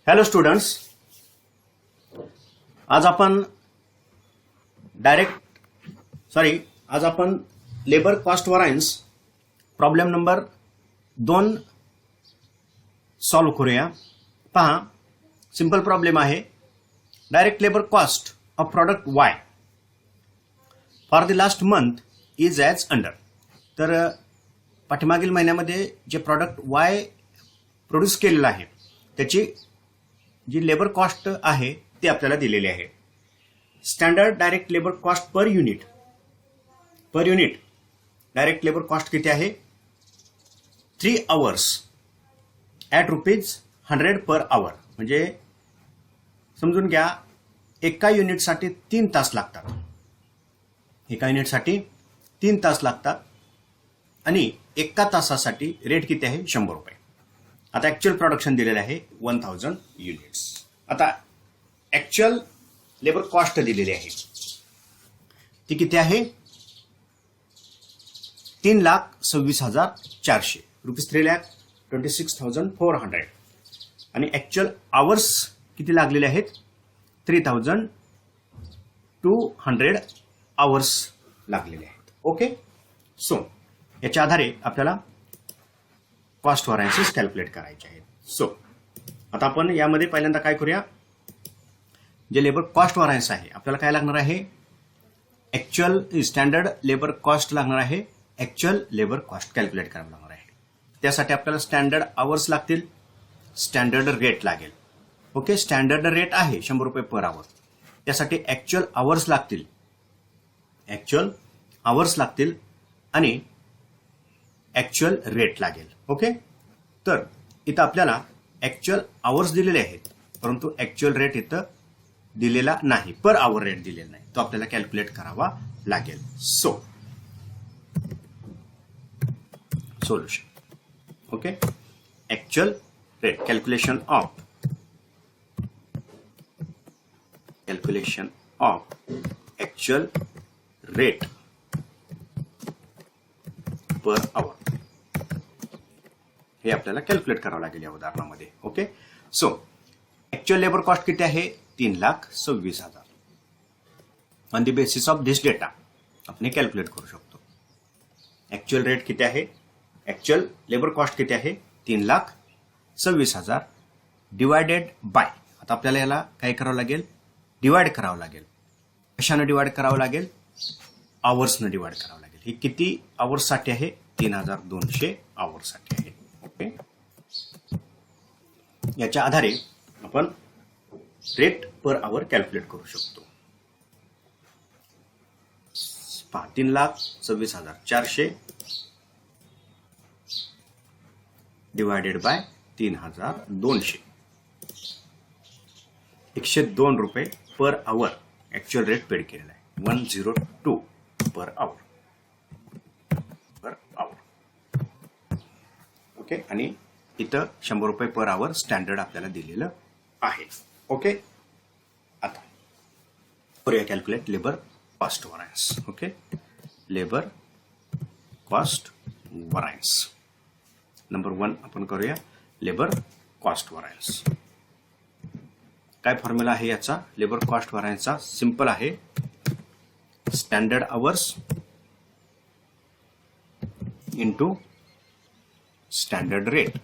Hello students, आज आपण labour cost variance problem number 2 solve करूया. पहा, सिंपल प्रॉब्लेम आहे. Direct labour cost of product Y for the last month is as under. तर पाठीमागील महिन्यामध्ये जे प्रॉडक्ट वाय प्रोड्यूस केलेलं आहे त्याची जी लेबर कॉस्ट आहे ती आपल्याला दिलेली आहे. Standard direct labour cost per unit direct labour cost किती आहे? 3 hours ॲट ₹100 पर आवर. म्हणजे समजून घ्या, एका युनिटसाठी 3 तास लागतात. आणि एका तासासाठी रेट किती आहे? ₹100. आता ऍक्च्युअल प्रोडक्शन दिलेलं आहे 1000 युनिट्स. आता ऍक्च्युअल लेबर कॉस्ट दिलेली आहे ती किती आहे? 3,26,400 रुपीज. 3,26,400. आणि ऍक्च्युअल आवर्स किती लागलेले आहेत? 3,200 आवर्स लागलेले आहेत. ओके, सो याच्या आधारे आपल्याला कॉस्ट व्हरायन्सेस कॅल्क्युलेट करायचे आहेत. सो आता आपण यामध्ये पहिल्यांदा काय करूया, जे लेबर कॉस्ट व्हरायन्स आहे आपल्याला काय लागणार आहे? ऍक्च्युअल स्टँडर्ड लेबर कॉस्ट लागणार आहे. ऍक्च्युअल लेबर कॉस्ट कॅल्क्युलेट करावं लागणार आहे. त्यासाठी आपल्याला स्टँडर्ड आवर्स लागतील, स्टँडर्ड रेट लागेल. ओके, स्टँडर्ड रेट आहे ₹100 पर आवर. त्यासाठी ऍक्च्युअल आवर्स लागतील आणि ऍक्च्युअल रेट लागेल. ओके, तर इथं आपल्याला ऍक्च्युअल आवर्स दिलेले आहेत परंतु ऍक्च्युअल रेट इथं दिलेला नाही, पर आवर रेट दिलेला नाही, तो आपल्याला कॅल्क्युलेट करावा लागेल. Solution. Okay, actual rate calculation of actual rate per hour हे आपल्याला कॅल्क्युलेट करावं लागेल या उदाहरणामध्ये. Okay, so actual labour cost किती आहे? 3,26,000. On the basis of this data आपण कॅल्क्युलेट करू शकतो. ऍक्च्युअल रेट किती आहे? ऍक्च्युअल लेबर कॉस्ट किती आहे? 3,26,000 डिवायडेड बाय. आता आपल्याला याला काय करावं लागेल? डिवाइड करावं लागेल. कशानं डिवाइड करावं लागेल? आवर्सनं डिवाइड करावं लागेल. हे किती आवर्ससाठी आहे? 3,200 आवर्ससाठी आहे. ओके, याच्या आधारे आपण रेट पर आवर कॅल्क्युलेट करू शकतो. 3,26,400 divided by 3,200. ₹102 per hour actual rate paid केलेला आहे. 102 पर आवर. ओके, आणि इथं ₹100 पर आवर स्टँडर्ड आपल्याला दिलेलं आहे. ओके, आता करूया calculate labour cost variance. Okay, labour cost variance number 1 आपण करूया. लेबर कॉस्ट व्हरायन्स काय फॉर्म्युला आहे याचा? लेबर कॉस्ट व्हरायन्सचा सिंपल आहे. Standard hours into standard rate.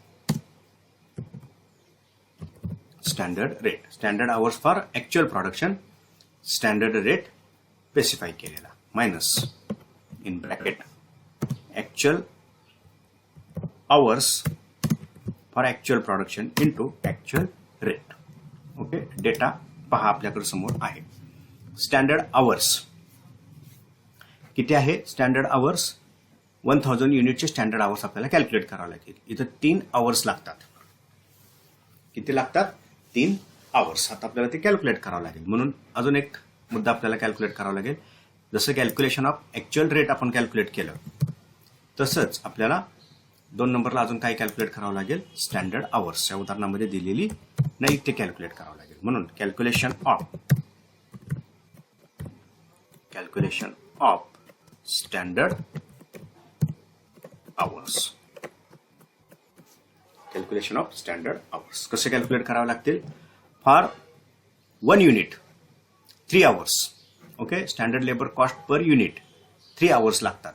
Standard hours for actual production, standard rate specify केलेला, minus in bracket actual hours for actual production into actual rate. Okay, data पहा आपल्याकडे समोर आहे. स्टँडर्ड आवर्स किती आहे? Standard hours 1000 युनिटचे standard hours आपल्याला calculate करावं लागेल. इथं 3 आवर्स लागतात. किती लागतात? 3 आवर्स. आता आपल्याला ते कॅल्क्युलेट करावं लागेल. म्हणून अजून एक मुद्दा आपल्याला कॅल्क्युलेट करावा लागेल. जसं कॅल्क्युलेशन ऑफ ऍक्च्युअल रेट आपण कॅल्क्युलेट केलं तसंच आपल्याला 2 नंबरला अजून काय कॅल्क्युलेट करावं लागेल? स्टँडर्ड आवर्स या उदाहरणामध्ये दिलेली नाही ते कॅल्क्युलेट करावं लागेल. म्हणून calculation of standard hours. Calculation of standard hours कसे कॅल्क्युलेट करावे लागतील. For 1 unit 3 hours. Okay, standard labour cost per unit 3 hours लागतात.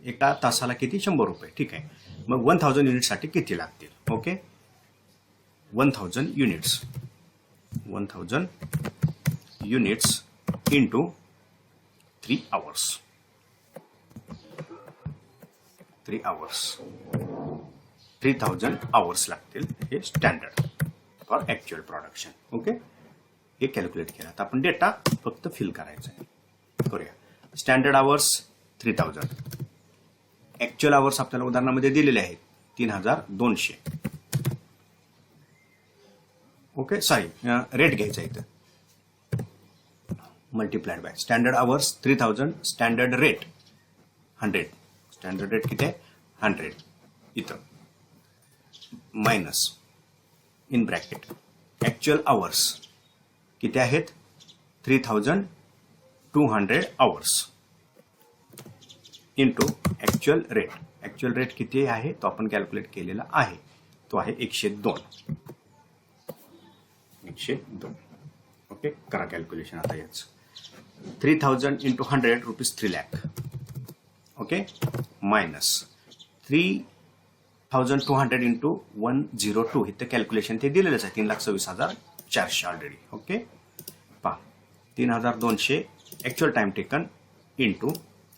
एका तासाला किती? 100 रुपये. ठीक आहे. मग 1000 युनिटसाठी किती लागतील? Okay, 1000 units into 3 hours. 3000 hours लागतील. हे standard for actual production. Okay, हे कॅल्क्युलेट केलं. आता आपण डेटा फक्त फिल करायचा आहे. करूया. Standard hours 3000. ऍक्च्युअल आवर्स आपल्याला उदाहरणामध्ये दिलेले आहेत 3200. ओके, सॉरी, रेट घ्यायचा इथं. Multiplied by standard hours 3000, standard rate 100. Standard rate किती आहे? 100. इथं minus in bracket actual hours किती आहेत? 3200 hours into actual rate. Actual rate किती आहे तो आपण कॅल्क्युलेट केलेला आहे. तो आहे 102. 102. ओके, करा कॅल्क्युलेशन आता याच. 3000 into 100 rupees 3 lakh. Okay, minus 3200 into 102. इथं कॅल्क्युलेशन ते दिलेलंच आहे. 3,26,400 ऑलरेडी. ओके, पहा 3200 actual time taken into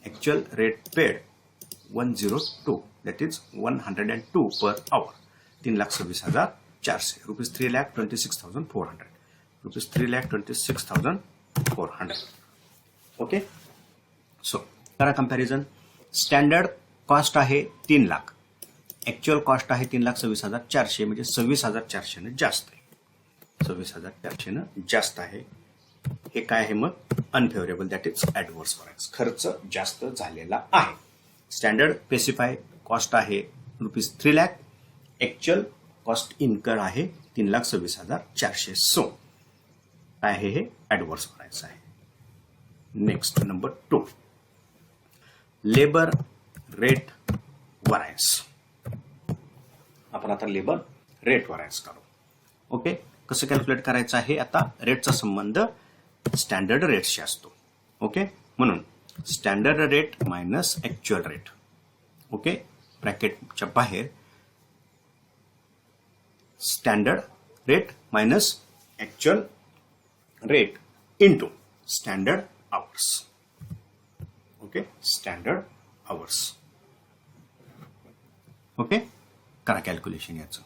actual rate paid 102, that is 102 per hour. 3,26,400 rupees 3,26,400 rupees 3,26,400. Okay, so करा कंपॅरिझन. स्टँडर्ड कॉस्ट आहे 3 लाख, ऍक्च्युअल कॉस्ट आहे 3,26,400, म्हणजे 26,400 जास्त आहे. 26,400 जास्त आहे. हे काय आहे मग? Unfavourable, that is adverse variance. खर्च जास्त झालेला आहे. स्टँडर्ड स्पेसिफाय कॉस्ट आहे rupees 3 lakh, actual cost incurred आहे 3,26,400. सो काय आहे? हे ऍडव्हर्स व्हॅरियन्स आहे. Next number 2, labour rate variance. आपण आता लेबर रेट व्हॅरियन्स करू. ओके, कसं कॅल्क्युलेट करायचं आहे? आता रेटचा संबंध स्टँडर्ड रेटशी असतो. ओके, म्हणून standard rate minus actual rate. Okay, ब्रॅकेटच्या बाहेर standard rate minus actual rate into standard hours. Okay, standard hours. Okay, करा कॅल्क्युलेशन याचं.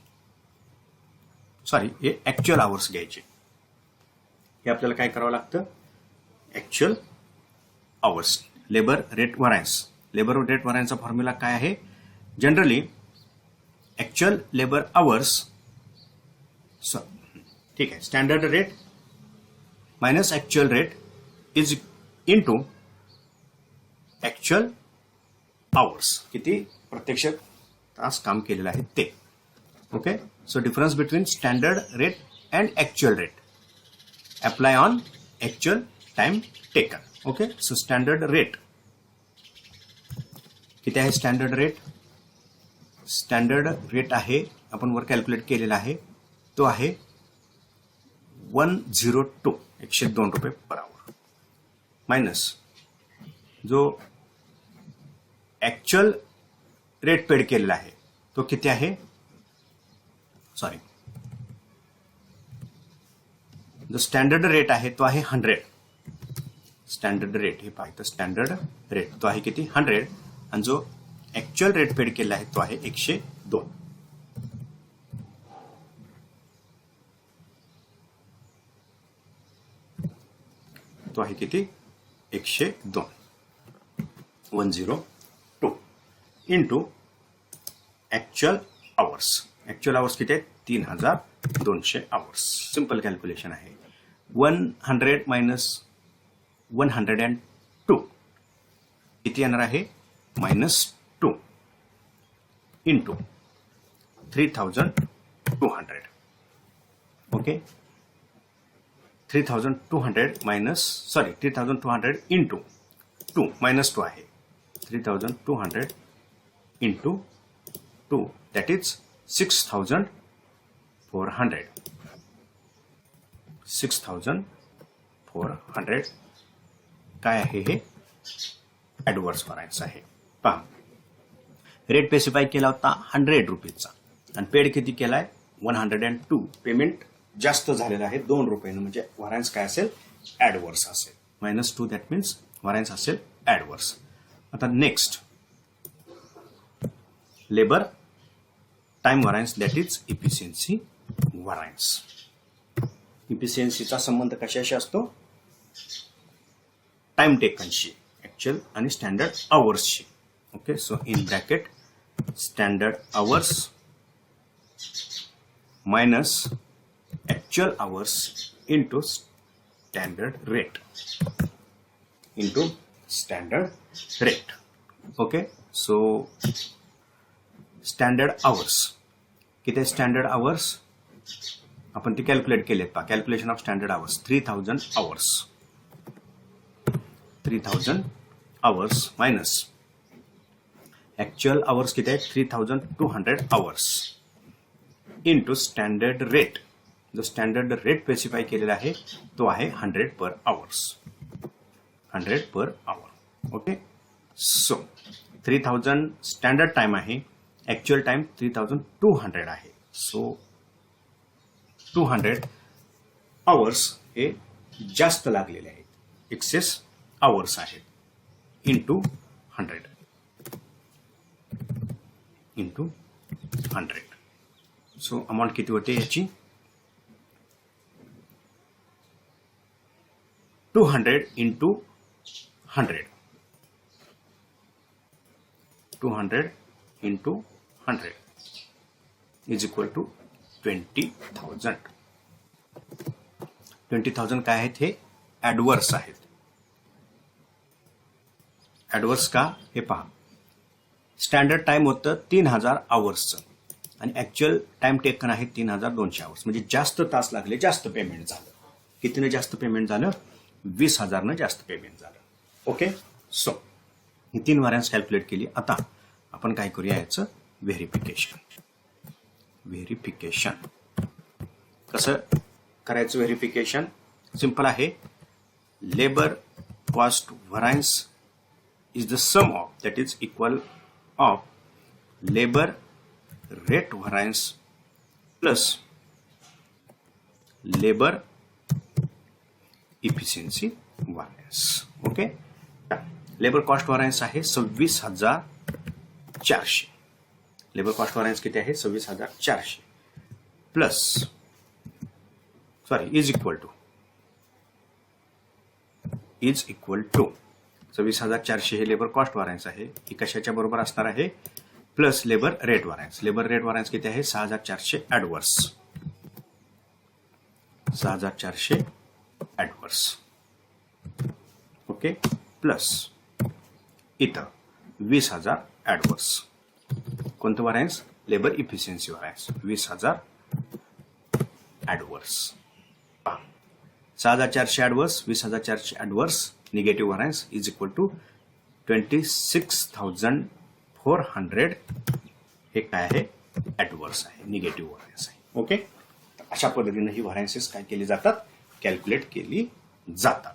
सॉरी, हे ऍक्च्युअल आवर्स घ्यायचे. हे आपल्याला काय करावं लागतं? Actual hours. Labour rate variance. Labour rate व्हॅरियन्सचा फॉर्म्युला काय आहे? जनरली ऍक्च्युअल लेबर आवर्स, ठीक आहे, standard rate minus actual rate is into actual hours. किती प्रत्यक्ष तास काम केलेलं आहे ते. Okay, so difference between standard rate and actual rate apply on actual time taken. Okay, so standard rate किती आहे? स्टँडर्ड रेट आहे, आपण वर कॅल्क्युलेट केलेला आहे, तो आहे 102, 102 रुपये पर आवर, मायनस जो ऍक्च्युअल रेट पेड केलेला आहे तो किती आहे? सॉरी, जो स्टँडर्ड रेट आहे तो आहे 100. स्टँडर्ड रेट हे पाहिजे, स्टँडर्ड रेट तो आहे किती? 100. आणि जो ऍक्च्युअल रेट पेड केला आहे तो आहे 102. तो आहे किती? 102. 102 into actual hours. Actual hours किती आहेत? 3,200 आवर्स. सिंपल कॅल्क्युलेशन आहे. 100 मायनस 102 किती येणार आहे? -2 into 3,200. Okay, 3,200 minus, sorry, 3,200 into 2 -2 आहे. 3,200 इंटू 2 दॅट इज 6,000 400 6,400 काय आहे हे ॲडव्हर्स व्हरायन्स आहे. पहा रेट स्पेसिफाय केला होता 100 रुपीजचा आणि पेड किती केलाय 102. पेमेंट जास्त झालेलं आहे 2 रुपयानं, म्हणजे व्हरायन्स काय असेल ॲडव्हर्स असेल. -2 दॅट मीन्स व्हरायन्स असेल ॲडव्हर्स. आता next labour time variance that is efficiency variance. इफिशियन्सीचा संबंध कशाशी असतो टाइम टेकनशी, ऍक्च्युअल आणि स्टँडर्ड आवर्सशी. Okay, so in bracket standard hours minus actual hours into standard rate okay, so standard hours किती आहे स्टँडर्ड आवर्स आपण ते कॅल्क्युलेट केलेत पहा. Calculation of standard hours 3000 hours minus actual hours किती आहे 3200 आवर्स इंटू स्टँडर्ड रेट. जो standard rate specify केलेला आहे तो आहे 100 पर hour. Okay, so 3000 standard time आहे, ऍक्च्युअल टाइम 3200 आहे. सो 200 आवर्स हे जास्त लागलेले आहेत, एक्सेस आवर्स आहेत इंटू 100. सो अमाऊंट किती होते याची 200 into 100. 200 into 100 is equal to 20,000. 20,000 काय आहेत हे ॲडव्हर्स आहेत. ॲडव्हर्स का हे पहा. स्टँडर्ड टाइम होतं 3000 आवर्सचं आणि ऍक्च्युअल टाइम टेकन आहे 3200 आवर्स, म्हणजे जास्त तास लागले, जास्त पेमेंट झालं. कितीनं जास्त पेमेंट झालं 20,000 जास्त पेमेंट झालं. ओके, सो ही 3 व्हॅरियन्स कॅल्क्युलेट केली. आता आपण काय करूया याचं व्हेरिफिकेशन. कसं करायचं व्हेरिफिकेशन सिंपल आहे. Labour cost variance is the sum of that is equal of labour rate variance plus labour efficiency variance. Okay, labour cost variance आहे 26,400. लेबर कॉस्ट व्हरायन्स किती आहे 26,400 प्लस इज इक्वल टू 26,400 हे labour cost variance आहे. ही कशाच्या बरोबर असणार आहे plus labour rate variance. Labour rate variance किती आहे 6,400 ॲडव्हर्स. 6,400 ॲडव्हर्स. ओके, प्लस इथं 20,000 ॲडव्हर्स. कोणतं variance labour efficiency variance 20,000 adverse. 6,400 adverse 20,400 adverse negative variance is equal to 26,400 हे काय आहे ॲडव्हर्स आहे, निगेटिव्ह व्हरायन्स आहे. ओके, अशा पद्धतीने ही व्हरायन्सेस काय केली जातात कॅल्क्युलेट केली जातात.